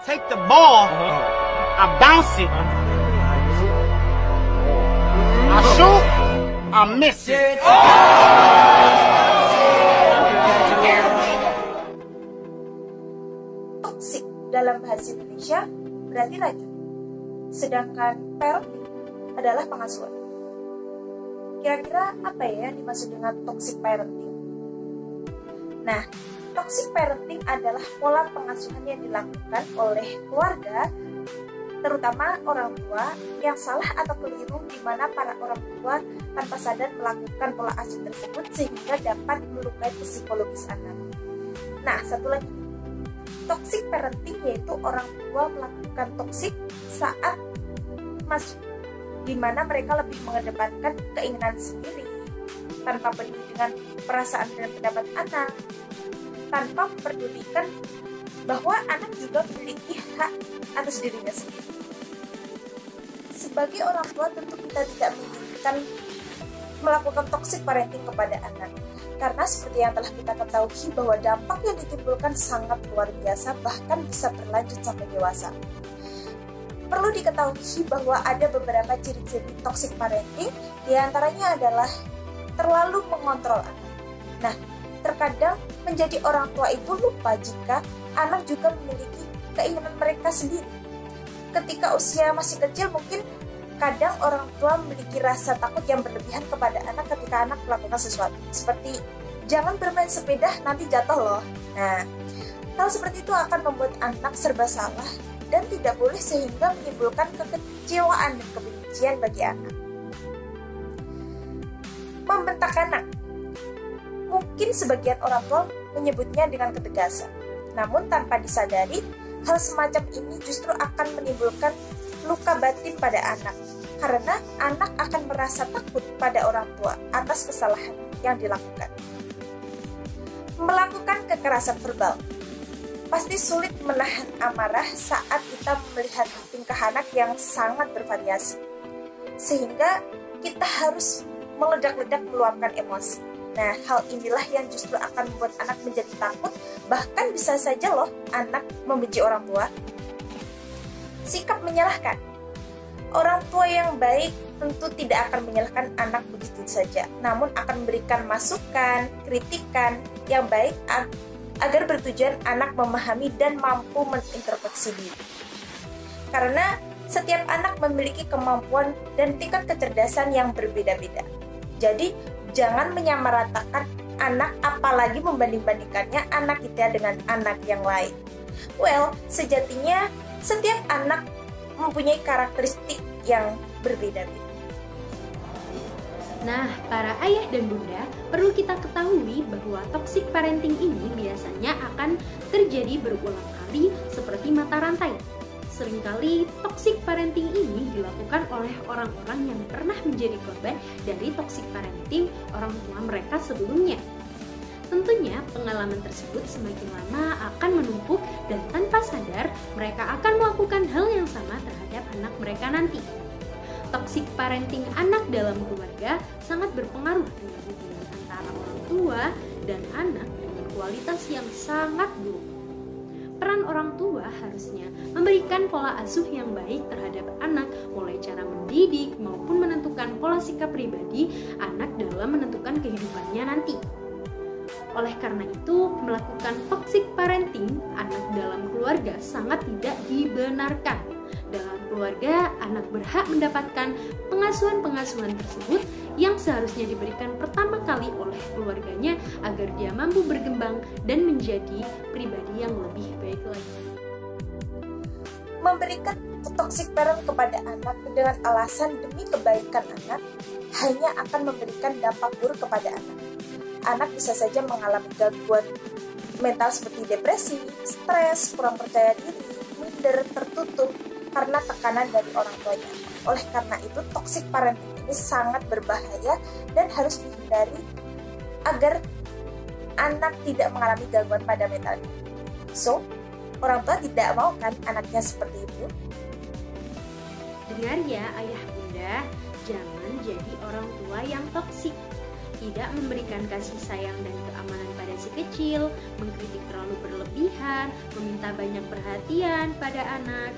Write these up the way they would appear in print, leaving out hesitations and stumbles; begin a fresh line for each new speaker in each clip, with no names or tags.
take the ball, I bounce it, I shoot, I miss it.
Toxic dalam bahasa Indonesia berarti racun, sedangkan parenting adalah pengasuhan. Kira-kira apa ya yang dimaksud dengan toxic parenting? Nah, toxic parenting adalah pola pengasuhan yang dilakukan oleh keluarga, terutama orang tua yang salah atau keliru, di mana para orang tua tanpa sadar melakukan pola asuh tersebut sehingga dapat melukai psikologis anak. Nah, satu lagi, toxic parenting yaitu orang tua melakukan toxic saat masuk, di mana mereka lebih mengedepankan keinginan sendiri tanpa peduli dengan perasaan dan pendapat anak, tanpa memperdulikan bahwa anak juga memiliki hak atas dirinya sendiri. Sebagai orang tua tentu kita tidak menginginkan melakukan toxic parenting kepada anak, karena seperti yang telah kita ketahui bahwa dampak yang ditimbulkan sangat luar biasa, bahkan bisa berlanjut sampai dewasa. Perlu diketahui bahwa ada beberapa ciri-ciri toxic parenting, diantaranya adalah terlalu mengontrol anak. Nah, terkadang menjadi orang tua itu lupa jika anak juga memiliki keinginan mereka sendiri. Ketika usia masih kecil, mungkin kadang orang tua memiliki rasa takut yang berlebihan kepada anak ketika anak melakukan sesuatu. Seperti, jangan bermain sepeda, nanti jatuh loh. Nah, hal seperti itu akan membuat anak serba salah dan tidak boleh, sehingga menimbulkan kekecewaan dan kebencian bagi anak. Membentak anak. Mungkin sebagian orang tua menyebutnya dengan ketegasan. Namun tanpa disadari, hal semacam ini justru akan menimbulkan luka batin pada anak. Karena anak akan merasa takut pada orang tua atas kesalahan yang dilakukan. Melakukan kekerasan verbal. Pasti sulit menahan amarah saat kita melihat tingkah anak yang sangat bervariasi. Sehingga kita harus meledak-ledak meluapkan emosi. Nah, hal inilah yang justru akan membuat anak menjadi takut, bahkan bisa saja loh anak membenci orang tua. Sikap menyalahkan. Orang tua yang baik tentu tidak akan menyalahkan anak begitu saja, namun akan memberikan masukan, kritikan yang baik agar bertujuan anak memahami dan mampu mengintrospeksi diri. Karena setiap anak memiliki kemampuan dan tingkat kecerdasan yang berbeda-beda. Jadi, jangan menyamaratakan anak, apalagi membanding-bandingkannya anak kita dengan anak yang lain. Well, sejatinya setiap anak mempunyai karakteristik yang berbeda-beda.
Nah, para ayah dan bunda, perlu kita ketahui bahwa toxic parenting ini biasanya akan terjadi berulang kali seperti mata rantai. Seringkali toxic parenting ini dilakukan oleh orang-orang yang pernah menjadi korban dari toxic parenting orang tua mereka sebelumnya. Tentunya pengalaman tersebut semakin lama akan menumpuk dan tanpa sadar mereka akan melakukan hal yang sama terhadap anak mereka nanti. Toxic parenting anak dalam keluarga sangat berpengaruh dengan hubungan antara orang tua dan anak dengan kualitas yang sangat buruk. Peran orang tua harusnya memberikan pola asuh yang baik terhadap anak, mulai cara mendidik maupun menentukan pola sikap pribadi anak dalam menentukan kehidupannya nanti. Oleh karena itu, melakukan toxic parenting anak dalam keluarga sangat tidak dibenarkan. Dalam keluarga, anak berhak mendapatkan pengasuhan-pengasuhan tersebut yang seharusnya diberikan pertama kali oleh keluarganya agar dia mampu berkembang dan menjadi pribadi yang lebih baik lagi.
Memberikan toxic parent kepada anak dengan alasan demi kebaikan anak hanya akan memberikan dampak buruk kepada anak. Anak bisa saja mengalami gangguan mental seperti depresi, stres, kurang percaya diri, minder, tertutup karena tekanan dari orang tuanya. Oleh karena itu, toxic parenting ini sangat berbahaya dan harus dihindari agar anak tidak mengalami gangguan pada mentalnya. So, orang tua tidak mau kan anaknya seperti itu?
Dengar ya ayah bunda, jangan jadi orang tua yang toksik. Tidak memberikan kasih sayang dan keamanan pada si kecil, mengkritik terlalu berlebihan, meminta banyak perhatian pada anak,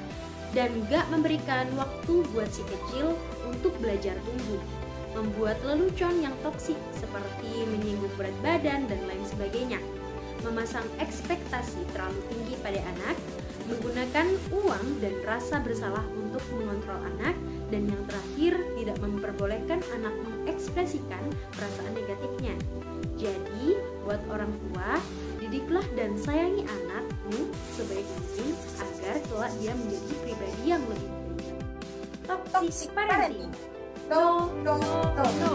dan gak memberikan waktu buat si kecil untuk belajar tumbuh. Membuat lelucon yang toksik seperti menyinggung berat badan dan lain sebagainya. Memasang ekspektasi terlalu tinggi pada anak, menggunakan uang dan rasa bersalah untuk mengontrol anak, dan yang terakhir tidak memperbolehkan anak mengekspresikan perasaan negatifnya. Jadi, buat orang tua, didiklah dan sayangi anakmu sebaik mungkin agar kelak dia menjadi pribadi yang lebih baik. Toxic parenting.
No, no, no,
No.